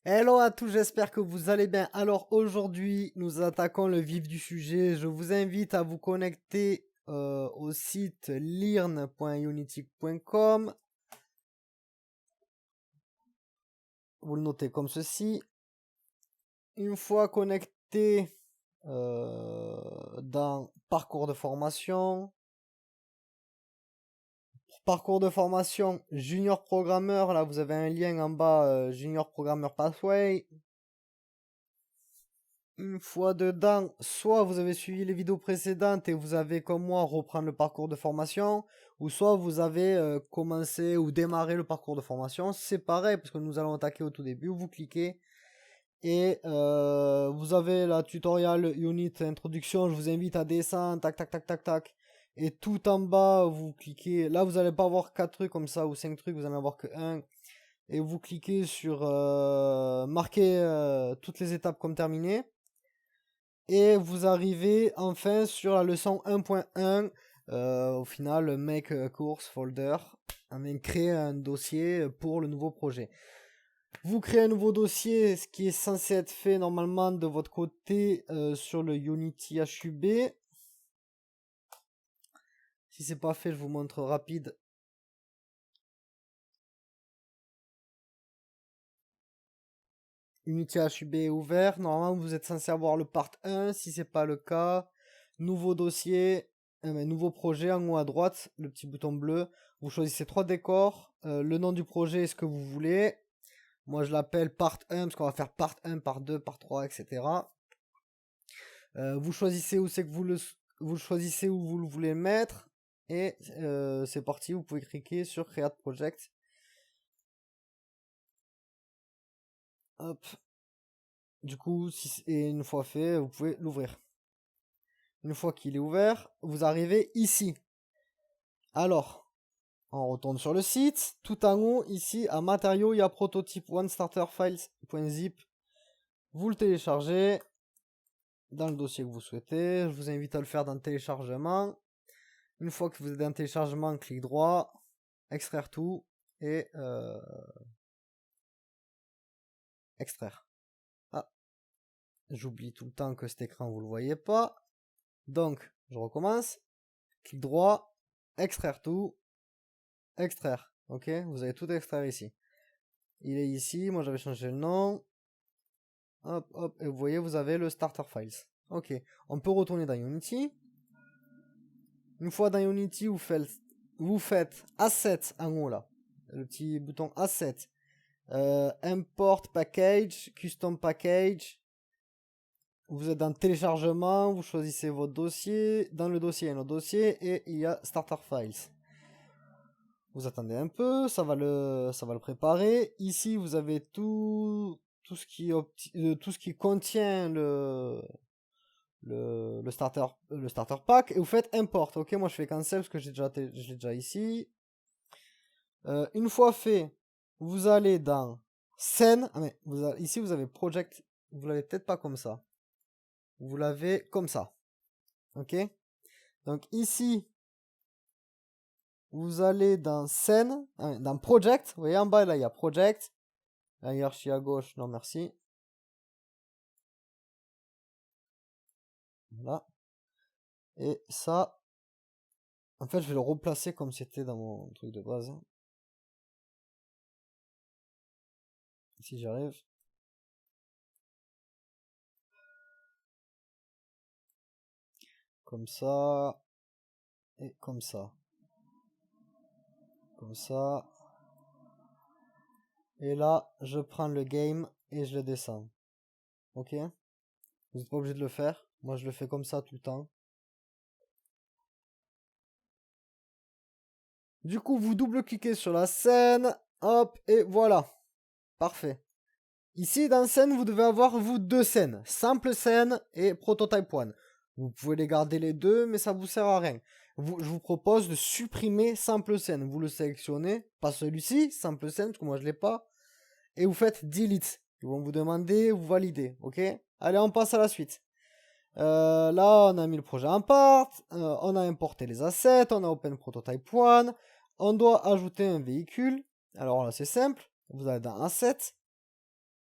Hello à tous, j'espère que vous allez bien. Alors aujourd'hui, nous attaquons le vif du sujet. Je vous invite à vous connecter au site learn.unity.com. Vous le notez comme ceci. Une fois connecté dans parcours de formation, junior programmeur, là vous avez un lien en bas, junior programmeur pathway. Une fois dedans, soit vous avez suivi les vidéos précédentes et vous avez comme moi reprendre le parcours de formation, ou soit vous avez commencé ou démarré le parcours de formation. C'est pareil parce que nous allons attaquer au tout début. Vous cliquez et vous avez la tutorial unit introduction. Je vous invite à descendre, tac tac tac tac tac. Et tout en bas, vous cliquez. Là, vous n'allez pas avoir 4 trucs comme ça ou 5 trucs, vous n'allez avoir que 1. Et vous cliquez sur marquer toutes les étapes comme terminées. Et vous arrivez enfin sur la leçon 1.1. Au final, make a course folder. Créer un dossier pour le nouveau projet. Vous créez un nouveau dossier, ce qui est censé être fait normalement de votre côté sur le Unity HUB. Si c'est pas fait, je vous montre rapide. Unity HUB est ouvert. Normalement, vous êtes censé avoir le part 1. Si c'est pas le cas, nouveau dossier, nouveau projet en haut à droite, le petit bouton bleu. Vous choisissez 3 décors. Le nom du projet est ce que vous voulez. Moi, je l'appelle part 1 parce qu'on va faire part 1, part 2, part 3, etc. Vous choisissez où c'est que vous choisissez où vous le voulez mettre. Et c'est parti, vous pouvez cliquer sur Create Project. Hop. Du coup, et une fois fait, vous pouvez l'ouvrir. Une fois qu'il est ouvert, vous arrivez ici. Alors, on retourne sur le site. Tout en haut, ici, à matériaux, il y a prototype one starter files.zip. Vous le téléchargez dans le dossier que vous souhaitez. Je vous invite à le faire dans le téléchargement. Une fois que vous êtes dans le téléchargement, clic droit, extraire tout et extraire. Ah, j'oublie tout le temps que cet écran vous le voyez pas. Donc, je recommence. Clic droit, extraire tout, extraire. Ok, vous allez tout extraire ici. Il est ici, moi j'avais changé le nom. Hop, hop, et vous voyez, vous avez le starter files. Ok, on peut retourner dans Unity. Une fois dans Unity, vous faites Asset en haut là. Le petit bouton Asset. Import package, custom package. Vous êtes dans téléchargement, vous choisissez votre dossier. Dans le dossier, il y a un autre dossier et il y a starter files. Vous attendez un peu, ça va le préparer. Ici, vous avez tout ce qui contient le starter pack et vous faites import. Ok, moi je fais cancel parce que je l'ai déjà ici. Une fois fait, vous allez dans scène. Ah, mais ici vous avez project. Vous l'avez peut-être pas comme ça. Vous l'avez comme ça. Ok. Donc ici, vous allez dans scène, dans project. Vous voyez en bas là, il y a project. La hiérarchie à gauche, non merci. Voilà. Et ça, en fait, je vais le replacer comme c'était dans mon truc de base. Si j'arrive. Comme ça. Et comme ça. Comme ça. Et là, je prends le game et je le descends. Ok? Vous n'êtes pas obligé de le faire. Moi, je le fais comme ça tout le temps. Du coup, vous double-cliquez sur la scène. Hop, et voilà. Parfait. Ici, dans scène, vous devez avoir, vous, 2 scènes. Simple scène et prototype one. Vous pouvez les garder les deux, mais ça vous sert à rien. Je vous propose de supprimer simple scène. Vous le sélectionnez, pas celui-ci, simple scène, parce que moi je l'ai pas. Et vous faites delete. Ils vont vous demander, vous validez, ok? Allez, on passe à la suite. Là, on a mis le projet en part, on a importé les assets, on a open prototype one, on doit ajouter un véhicule. Alors là, c'est simple. Vous allez dans assets,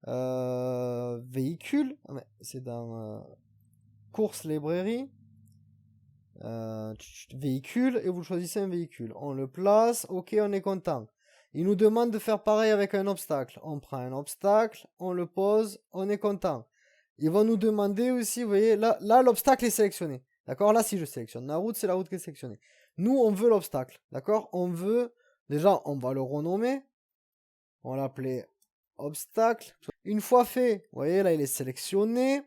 Véhicule. C'est dans course librairie. Véhicule, et vous choisissez un véhicule. On le place, ok, on est content. Il nous demande de faire pareil avec un obstacle. On prend un obstacle, on le pose, on est content. Ils vont nous demander aussi, vous voyez, là l'obstacle est sélectionné. D'accord? Là, si je sélectionne la route, c'est la route qui est sélectionnée. Nous, on veut l'obstacle. D'accord? On veut, déjà, on va le renommer. On va l'appeler obstacle. Une fois fait, vous voyez, là, il est sélectionné.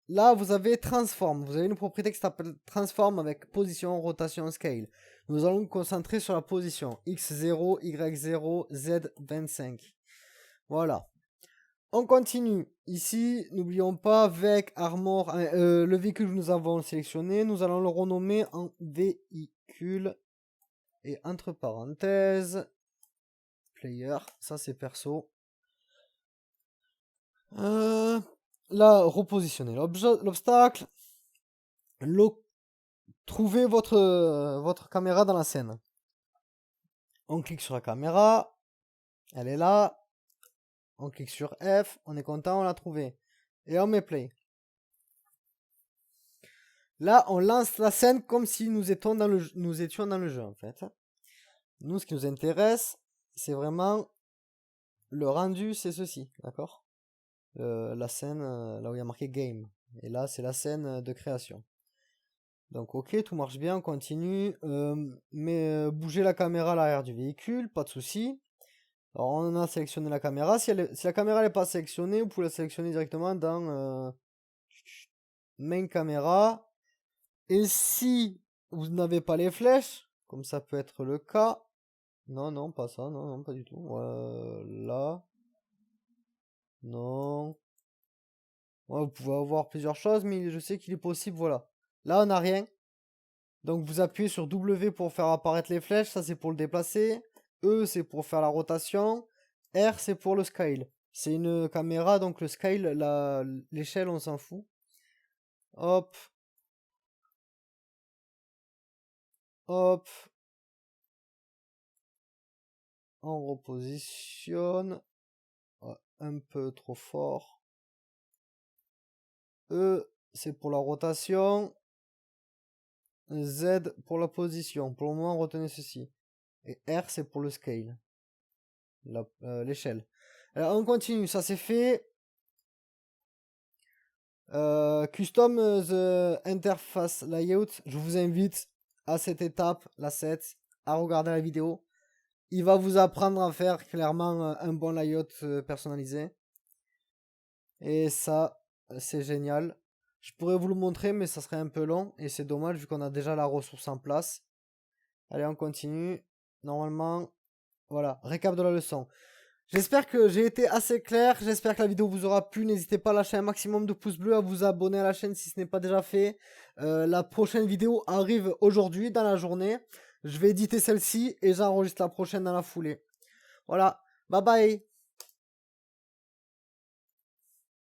Là, vous avez transform. Vous avez une propriété qui s'appelle transform avec position, rotation, scale. Nous allons nous concentrer sur la position. X0, Y0, Z25. Voilà. On continue. Ici, n'oublions pas, avec armor, le véhicule que nous avons sélectionné, nous allons le renommer en véhicule. Et entre parenthèses, player, ça c'est perso. Là, repositionner l'obstacle. Trouvez votre caméra dans la scène. On clique sur la caméra. Elle est là. On clique sur F. On est content, on l'a trouvée. Et on met play. Là, on lance la scène comme si nous étions dans le jeu, en fait. Nous, ce qui nous intéresse, c'est vraiment le rendu, c'est ceci, d'accord? La scène, là où il y a marqué game. Et là, c'est la scène de création. Donc ok, tout marche bien, on continue. Mais bouger la caméra à l'arrière du véhicule, pas de souci. Alors on a sélectionné la caméra. Si la caméra n'est pas sélectionnée, vous pouvez la sélectionner directement dans main caméra. Et si vous n'avez pas les flèches, comme ça peut être le cas. Non, pas ça, non, pas du tout. Là. Non. Ouais, vous pouvez avoir plusieurs choses, mais je sais qu'il est possible, voilà. Là, on n'a rien. Donc vous appuyez sur W pour faire apparaître les flèches, ça c'est pour le déplacer. E c'est pour faire la rotation. R c'est pour le scale. C'est une caméra, donc le scale, l'échelle on s'en fout. Hop. Hop. On repositionne. Un peu trop fort. E c'est pour la rotation. Z pour la position. Pour le moment, retenez ceci. Et R, c'est pour le scale. L'échelle. Alors, on continue. Ça, c'est fait. Custom the interface layout. Je vous invite à cette étape, la 7, à regarder la vidéo. Il va vous apprendre à faire clairement un bon layout personnalisé. Et ça, c'est génial. Je pourrais vous le montrer, mais ça serait un peu long. Et c'est dommage vu qu'on a déjà la ressource en place. Allez, on continue. Normalement, voilà, récap de la leçon. J'espère que j'ai été assez clair. J'espère que la vidéo vous aura plu. N'hésitez pas à lâcher un maximum de pouces bleus, à vous abonner à la chaîne si ce n'est pas déjà fait. La prochaine vidéo arrive aujourd'hui dans la journée. Je vais éditer celle-ci et j'enregistre la prochaine dans la foulée. Voilà, bye bye.